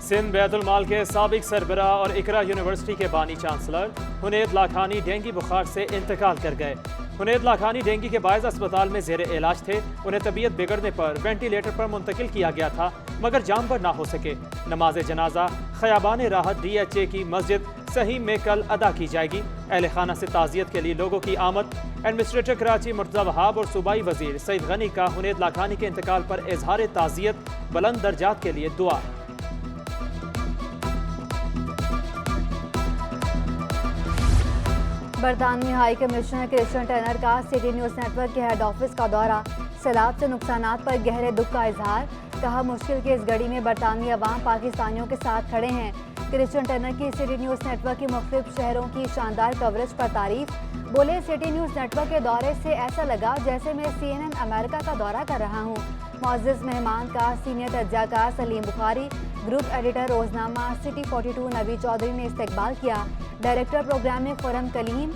सिंध बैतुल माल के साबिक सरबराह और इकरा यूनिवर्सिटी के बानी चांसलर हुनैद लाखानी डेंगू बुखार से इंतकाल कर गए। हुनैद लाखानी डेंगू के बायस अस्पताल में जेर इलाज थे। उन्हें तबीयत बिगड़ने पर वेंटिलेटर पर मुंतकिल किया गया था, मगर जामबर ना हो सके। नमाज जनाजा खयाबान राहत DHA की मस्जिद सही में कल अदा की जाएगी। अहले खाना से ताज़ियत के लिए लोगों की आमद। एडमिनिस्ट्रेटर कराची मुर्तज़ा वहाब और सूबाई वजीर सईद गनी का हुनैद लाखानी के इंतकाल पर इजहार ताज़ियत, बुलंद दर्जात के लिए दुआ। बरतानवी हाई कमिश्नर क्रिश्चियन टर्नर का सिटी न्यूज़ नेटवर्क के हेड ऑफिस का दौरा। सैलाब से नुकसानात पर गहरे दुख का इजहार। कहा, मुश्किल की इस घड़ी में बरतानवी अवाम पाकिस्तानियों के साथ खड़े हैं। क्रिश्चियन टर्नर की सिटी न्यूज़ नेटवर्क के मुख्तलिफ शहरों की शानदार कवरेज पर तारीफ। बोले, सिटी न्यूज़ नेटवर्क के दौरे से ऐसा लगा जैसे मैं CNN अमेरिका का दौरा कर रहा हूँ। मुअज़्ज़िज़ मेहमान का सीनियर तज्ज़ाकार सलीम बुखारी, ग्रुप एडिटर रोजनामा सिटी 42 नवी चौधरी ने इस्तकबाल किया। Director programming Khurram Kaleem,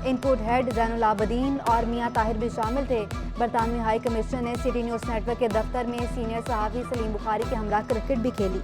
input head Zainul Abideen और मियां ताहिर भी शामिल थे। बरतानवी हाई कमिश्नर ने सिटी न्यूज़ नेटवर्क के दफ्तर में सीनियर सहाफ़ी सलीम बुखारी के हमरा क्रिकेट भी खेली।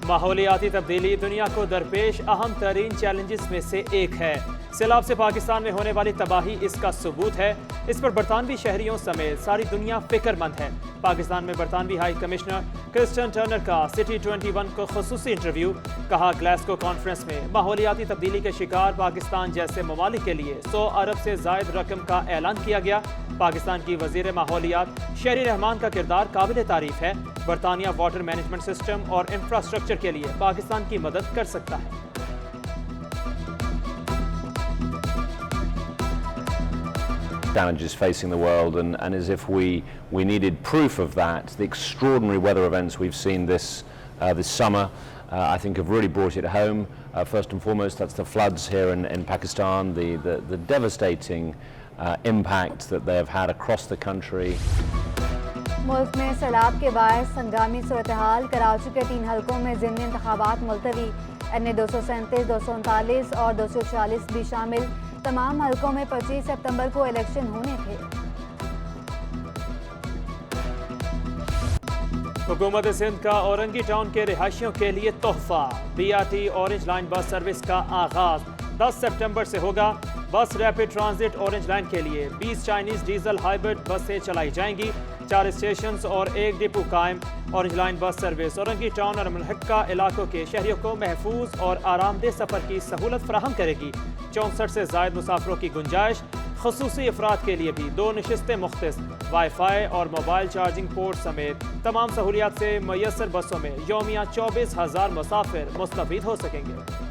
माहौलियाती तब्दीली दुनिया को दरपेश अहम तरीन चैलेंजेस में से एक है। सैलाब से पाकिस्तान में होने वाली तबाही इसका सबूत है। इस पर बरतानवी शहरियों समेत सारी दुनिया फिक्रमंद है। पाकिस्तान में बरतानवी हाई कमिश्नर क्रिश्चियन टर्नर का सिटी 21 को खुसूसी इंटरव्यू। कहा, ग्लासगो कॉन्फ्रेंस में माहौलियाती तब्दीली के शिकार पाकिस्तान जैसे ममालिक के लिए 100 अरब से जायद रकम का ऐलान किया गया। पाकिस्तान की वजीर माहौलियात शेरी रहमान का किरदार काबिल तारीफ है। बरतानिया वाटर मैनेजमेंट सिस्टम और इंफ्रास्ट्रक्चर के लिए पाकिस्तान की मदद कर सकता है। Challenges facing the world, and as if we needed proof of that, the extraordinary weather events we've seen this summer I think have really brought it home. First and foremost, that's the floods here in Pakistan, the devastating impact that they have had across the country. मुल्क में सैलाब के बायस संगामी सूरत हाल। कराची के 3 हलकों में ज़िमनी इंतखाबात मुलतवी। NA 237, 239 और 246 भी शामिल। तमाम हलकों में 25 सितंबर को इलेक्शन होने थे। हुकूमत सिंध का औरंगी टाउन के रिहायशियों के लिए तोहफा। BRT orange line bus service का आगाज 10 सितंबर से होगा। बस रैपिड ट्रांजिट ऑरेंज लाइन के लिए 20 चाइनीज डीजल हाइब्रिड बसें चलाई जाएंगी। 4 स्टेशन और 1 डिपो कायम। Orange line bus service Orangi town और मुल्हिका इलाकों के शहरियों को महफूज और आरामदेह सफर की सहूलत फराहम करेगी। 64 से जायद मुसाफिरों की गुंजाइश। खुसूसी अफराद के लिए भी 2 नशिस्तें मुख्तस। वाईफाई और मोबाइल चार्जिंग पोर्ट समेत तमाम सहूलियात से मुयस्सर बसों में यौमिया 24,000 मुसाफिर मुस्तफीद हो सकेंगे।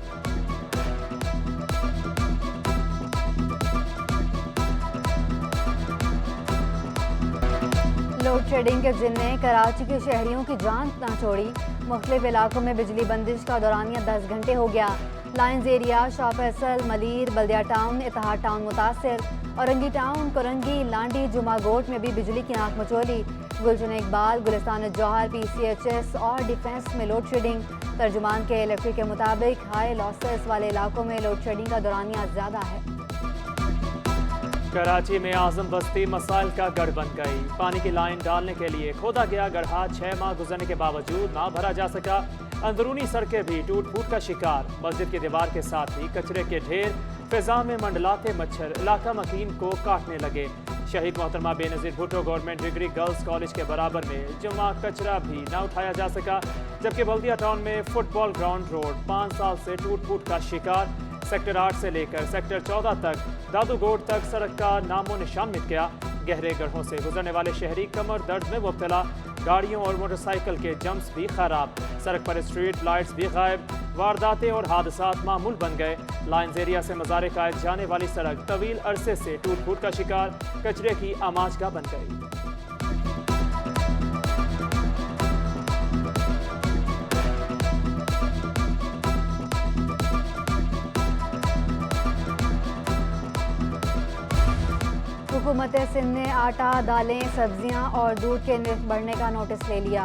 लोड शेडिंग के जिन्ने कराची के शहरियों की जान ना छोड़ी। मुख्तलिफ इलाकों में बिजली बंदिश का दौरानिया 10 घंटे हो गया। लाइन्स एरिया, शाह फैसल, मलीर, बल्दिया टाउन, इत्तेहाद टाउन मुतासिर। औरंगी टाउन, कुरंगी, लांडी, जुमा गोट में भी बिजली की आंख मचोली। गुलशन इकबाल, गुलिस्तान जौहर, PCHS और डिफेंस में लोड शेडिंग। तर्जुमान के इलेक्ट्रिक के मुताबिक हाई लॉसेस वाले इलाकों में लोड शेडिंग का दौरानिया ज़्यादा है। कराची में आजम बस्ती मसाइल का गढ़ बन गई। पानी की लाइन डालने के लिए खोदा गया गड्ढा 6 माह गुजरने के बावजूद ना भरा जा सका। अंदरूनी सड़कें भी टूट फूट का शिकार। मस्जिद की दीवार के साथ ही कचरे के ढेर। फिजा में मंडलाते मच्छर इलाका मकीन को काटने लगे। शहीद मोहतरमा Benazir Bhutto government degree girls college के बराबर में जमा कचरा भी ना उठाया जा सका। जबकि बल्दिया टाउन में फुटबॉल ग्राउंड रोड 5 साल से टूट फूट का शिकार। सेक्टर 8 से लेकर सेक्टर 14 तक दादूगोट तक सड़क का नामो निशान मिट गया। गहरे गड्ढों से गुजरने वाले शहरी कमर दर्द में मुब्तला। गाड़ियों और मोटरसाइकिल के जंप्स भी खराब। सड़क पर स्ट्रीट लाइट्स भी गायब। वारदातें और हादसात मामूल बन गए। लाइन्स एरिया से मज़ार कायद जाने वाली सड़क तवील अरसे से टूट फूट का शिकार। कचरे की आमाजगाह बन गई। हुकूमत सिंध ने आटा, दालें, सब्जियां और दूध के निर्ख बढ़ने का नोटिस ले लिया।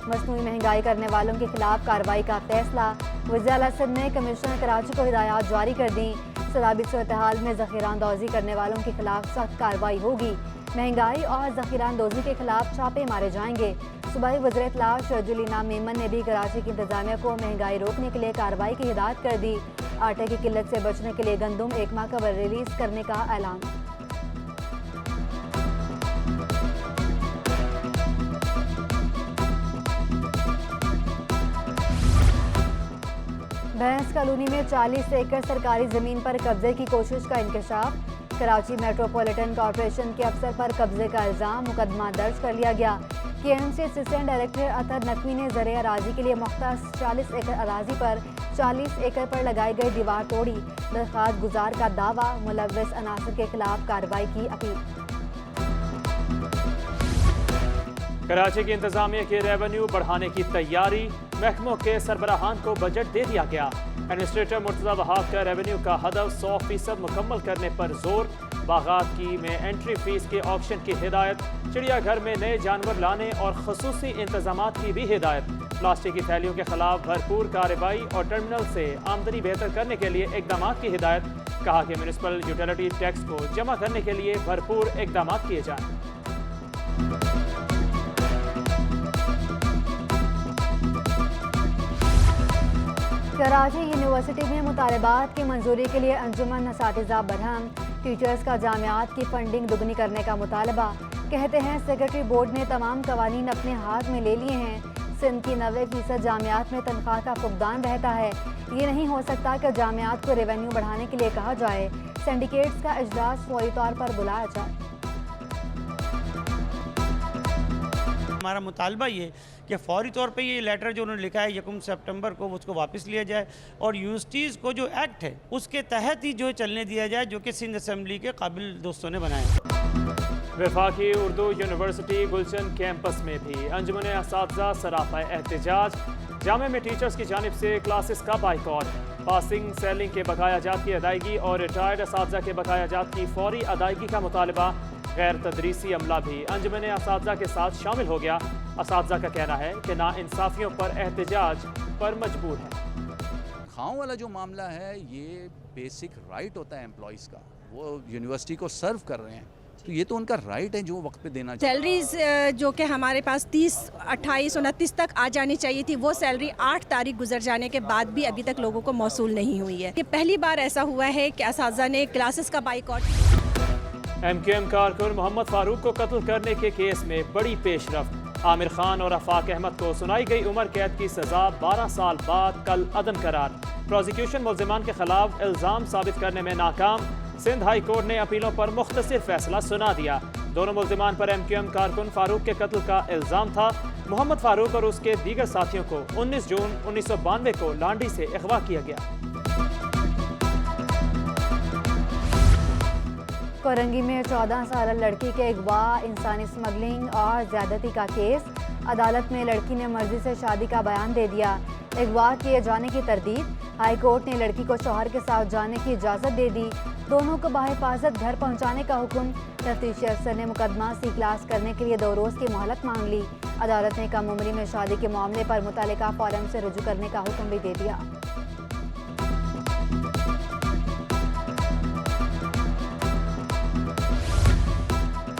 मसनूई महंगाई करने वालों के खिलाफ कार्रवाई का फैसला। वज़ीर आला सिंध ने कमिश्नर कराची को हिदायत जारी कर दी। सैलाबी सूरत-ए-हाल में ज़ख़ीरा अंदोज़ी करने वालों के खिलाफ सख्त कार्रवाई होगी। महंगाई और ज़ख़ीरा अंदोज़ी के खिलाफ छापे मारे जाएंगे। सूबाई वज़ीर इत्तलात शरजील इनाम मेमन ने भी कराची की इंतजामिया को महंगाई रोकने के लिए कार्रवाई की हिदायत कर दी। आटे की किल्लत से बचने के लिए गंदम 1 माह कबल रिलीज करने का ऐलान। भैंस कॉलोनी में 40 एकड़ सरकारी ज़मीन पर कब्जे की कोशिश का इंकशाफ। कराची मेट्रोपॉलिटन कॉरपोरेशन के अफसर पर कब्जे का इल्ज़ाम, मुकदमा दर्ज कर लिया गया। KMC असिस्टेंट डायरेक्टर अतर नकवी ने ज़र अराज़ी के लिए मुख्तस 40 एकड़ अराज़ी पर 40 एकड़ पर लगाई गई दीवार तोड़ी। दरख्वास्त गुजार का दावा, मुलव्विस अनासर के खिलाफ कार्रवाई की अपील। कराची की इंतजामिया की रेवेन्यू बढ़ाने की तैयारी। महकमों के सरबराहान को बजट दे दिया गया। एडमिनिस्ट्रेटर मुर्तज़ा वहाब का रेवेन्यू का हदफ 100% मुकम्मल करने पर जोर। बागात की में एंट्री फीस के ऑक्शन की हिदायत। चिड़ियाघर में नए जानवर लाने और खसूसी इंतजामात की भी हिदायत। प्लास्टिक की थैलियों के खिलाफ भरपूर कार्रवाई और टर्मिनल से आमदनी बेहतर करने के लिए इकदाम की हिदायत। कहा कि म्यूनिसिपल यूटिलिटी टैक्स को जमा करने के लिए भरपूर इकदाम किए जाएं। कराची यूनिवर्सिटी में मुतालबात की मंजूरी के लिए अंजुमन असातिज़ा बरहम। टीचर्स का जामियात की फंडिंग दुगनी करने का मुतालबा। कहते हैं सेक्रेटरी बोर्ड ने तमाम कवानीन अपने हाथ में ले लिए हैं। सिंध की 90% जामियात में तनख्वाह का फुकदान रहता है। ये नहीं हो सकता कि जामियात को रेवेन्यू बढ़ाने के लिए कहा जाए। सिंडिकेट्स का इजलास फौरी तौर पर बुलाया जाए। हमारा मुतालबा ये कि फ़ौरी तौर पे ये लेटर जो उन्होंने लिखा है 1 सितंबर को उसको वापस लिया जाए और यूनिवर्सिटीज़ को जो एक्ट है उसके तहत ही जो चलने दिया जाए, जो कि सिंध असम्बली के काबिल दोस्तों ने बनाया। वफाकी उर्दू यूनिवर्सिटी गुलशन कैंपस में भी अंजुमन असातिज़ा सराफा एहतजाज। जामे में टीचर्स की जानिब से क्लासेस का बाइकॉट। पासिंग सेलिंग के बकाया जात की अदायगी और रिटायर्ड असातिज़ा के बकाया जात की फौरी अदायगी का मुतालबा। गैर तदरीसी अमला भी अंजुमन असातिज़ा के साथ शामिल हो गया। असातिज़ा का कहना है कि नाइंसाफियों पर एहतजाज पर मजबूर है। तनख्वाहों वाला जो मामला है ये बेसिक राइट होता है एम्प्लॉइज़ का, वो यूनिवर्सिटी को सर्व कर रहे हैं तो ये तो उनका राइट है जो वक्त पे देना चाहिए। सैलरीज जो कि हमारे पास 30, 28, 29 तक आ जानी चाहिए थी, वो सैलरी 8 तारीख गुजर जाने के बाद भी अभी तक लोगों को मौसूल नहीं हुई है। कि पहली बार ऐसा हुआ है कि असातिज़ा ने क्लासेस का बाइकॉट। MQM कारकुन मोहम्मद फारूक को कत्ल करने के केस में बड़ी पेशरफ्त। आमिर खान और आफाक अहमद को सुनाई गई उम्र कैद की सजा 12 साल बाद कल अदम करार। प्रोसिक्यूशन मुल्जिमान के खिलाफ इल्ज़ाम साबित करने में नाकाम। सिंध हाई कोर्ट ने अपीलों पर मुख्तसर फैसला सुना दिया। दोनों मुल्जिमान पर MQM कारकुन फारूक के कत्ल का इल्ज़ाम था। मोहम्मद फारूक और उसके दीगर साथियों को 19 जून 1992 को लांडी से अगवा किया गया। कोरंगी में 14 साल लड़की के अगवा, इंसानी स्मगलिंग और ज्यादती का केस। अदालत में लड़की ने मर्जी से शादी का बयान दे दिया। अगवा किए जाने की तरदीद। हाई कोर्ट ने लड़की को शौहर के साथ जाने की इजाज़त दे दी। दोनों को बाहिफाजत घर पहुंचाने का हुक्म। तफ्तीशी अफसर ने मुकदमा सी क्लास करने के लिए 2 रोज़ की मोहलत मांग ली। अदालत ने कम उम्री में शादी के मामले पर मुतल्लिका फोरम से रुजू करने का हुक्म भी दे दिया।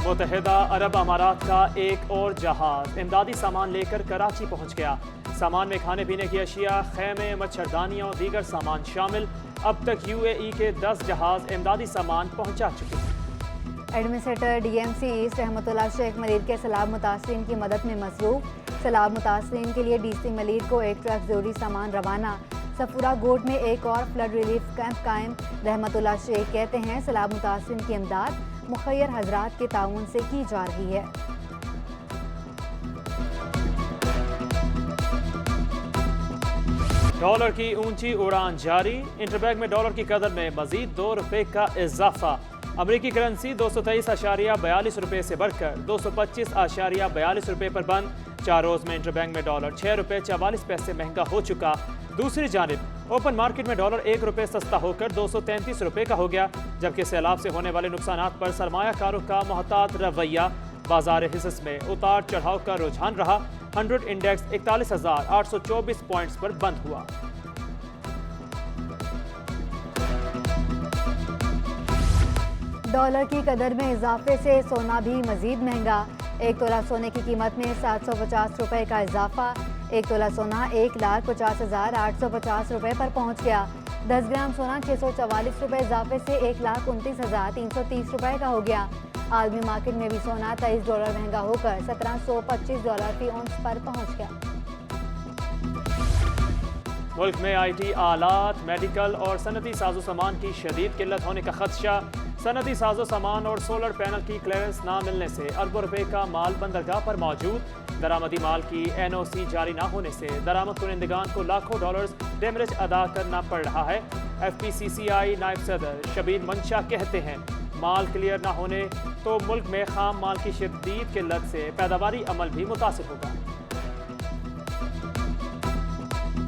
मुत्तहिदा अरब अमारात का एक और जहाज इमदादी सामान लेकर कराची पहुंच गया। सामान में खाने पीने की अशिया, खैमे, मच्छरदानियाँ और दीगर सामान शामिल। अब तक UAE के 10 जहाज इमदादी सामान पहुंचा चुके हैं। एडमिनिस्ट्रेटर DMC ईस्ट रहमतुल्लाह शेख मलीर के सैलाब मुतासरीन की मदद में मसरूफ। सैलाब मुतासरीन के लिए DC मलीर को एक ट्रक जरूरी सामान रवाना। सफूरा गोट में एक और फ्लड रिलीफ कैंप कायम। रहमतुल्लाह शेख कहते हैं सैलाब मुतासरीन की इमदाद मुखय्यर हजरात के ताउन से की जा रही है। डॉलर की ऊंची उड़ान जारी। इंटरबैंक में डॉलर की कदर में मजीद 2 रुपए का इजाफा। अमरीकी करेंसी 223.42 रुपये से बढ़कर 225.42 रुपये पर बंद। 4 रोज में इंटरबैंक में डॉलर 6 रुपये 44 पैसे महंगा हो चुका। दूसरी जानिब ओपन मार्केट में डॉलर 1 रुपये सस्ता होकर 233 रुपये का हो गया, जबकि सैलाब से होने वाले नुकसानात पर सरमायाकारों का मोहतात रवैया। बाजार हिस्स में उतार चढ़ाव का रुझान रहा। 100 इंडेक्स 41,824 पॉइंट्स पर बंद हुआ। डॉलर की कदर में इजाफे से सोना भी मजीद महंगा। 1 तोला सोने की कीमत में 750 रुपये का इजाफा। 1 तोला सोना 1,50,850 रुपये पर पहुंच गया। 10 ग्राम सोना 644 रुपये इजाफे से 1,29,330 रुपये का हो गया। आलमी मार्केट में भी सोना $23 महंगा होकर $1,725 फी औंस पर पहुंच गया। मुल्क में IT आलात, मेडिकल और सनती साजो सामान की शदीद किल्लत होने का खदशा। सनती साजो सामान और सोलर पैनल की क्लियरेंस ना मिलने से अरबों रुपए का माल बंदरगाह पर मौजूद। दरामदी माल की NOC जारी ना होने से दरामद कुनिंदगान को लाखों डॉलर्स डेमरेज अदा करना पड़ रहा है। FPCCI नायब सदर शबीर मंशा कहते हैं, माल क्लियर ना होने तो मुल्क में खाम माल की शदीद किल्लत से पैदावारी अमल भी मुतासिर होगा।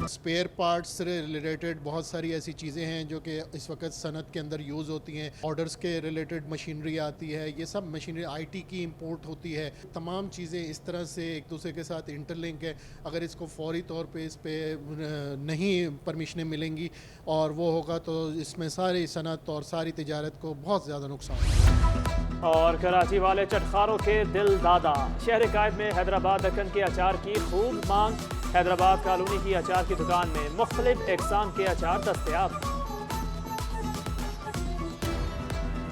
स्पेयर पार्ट्स से रिलेटेड बहुत सारी ऐसी चीज़ें हैं जो कि इस वक्त सनत के अंदर यूज़ होती हैं। ऑर्डर्स के रिलेटेड मशीनरी आती है, ये सब मशीनरी IT की इंपोर्ट होती है। तमाम चीज़ें इस तरह से एक दूसरे के साथ इंटरलिंक है। अगर इसको फौरी तौर पे इस पे नहीं परमिशनें मिलेंगी और वो होगा तो इसमें सारी सनत और सारी तिजारत को बहुत ज़्यादा नुकसान होगा। और कराची वाले चटखारों के दिल दादा। शहर कायद में हैदराबाद दक्कन के अचार की खूब मांग। हैदराबाद कॉलोनी की अचार की दुकान में मुख्तलिफ अक़साम के अचार दस्तयाब।